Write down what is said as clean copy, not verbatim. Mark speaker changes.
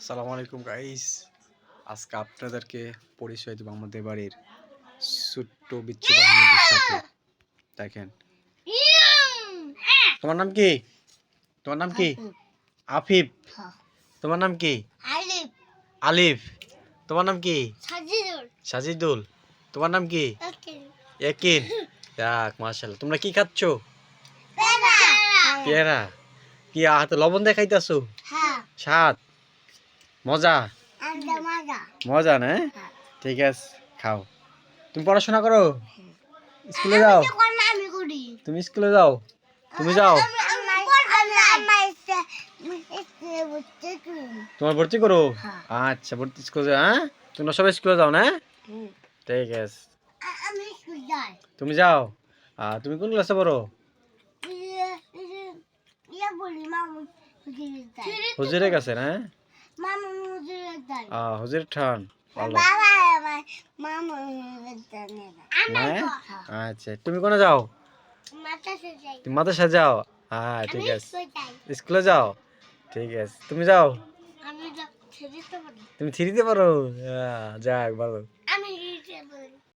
Speaker 1: আসসালামু আলাইকুম গাইস। আজকে আপনাদেরকে পরিচয় দেব আমাদের বাড়ির ছোট্ট বিচ্ছু বাহিনীদের সাথে। দেখেন, তোমার নাম কি? তোমার নাম কি? আফিফ। তোমার নাম কি?
Speaker 2: আলিফ।
Speaker 1: আলিফ। তোমার নাম কি?
Speaker 2: সাজিদুল।
Speaker 1: সাজিদুল। তোমার নাম কি? ইয়াকিন। যাক, মাশাআল্লাহ। তোমরা কি খাচ্ছ? পেয়ারা। কি হাতে লবণ দিয়ে খাইতাছো?
Speaker 2: হ্যাঁ।
Speaker 1: স্বাদ মজা
Speaker 2: মজা।
Speaker 1: মজা না? ঠিক আছে, খাও। তুমি পড়াশোনা করো? স্কুলে যাও?
Speaker 2: আমি করি।
Speaker 1: তুমি স্কুলে যাও? তুমি যাও? তোমার ভর্তি করো? আচ্ছা, ভর্তি স্কুলে যাও। হ্যাঁ, তোমরা সবাই স্কুলে যাও না? ঠিক আছে।
Speaker 2: আমি স্কুল যাই।
Speaker 1: তুমি যাও? তুমি কোন ক্লাসে পড়ো? হুজুরের কাছে না? হুজুরের ঠান। ভালো। আচ্ছা, তুমি কোনে যাও? তুমি মাদ্রাসা যাও? ঠিক আছে। স্কুলে যাও? ঠিক আছে। তুমি যাও? তুমি থ্রিতে পারো? যাক, ভালো।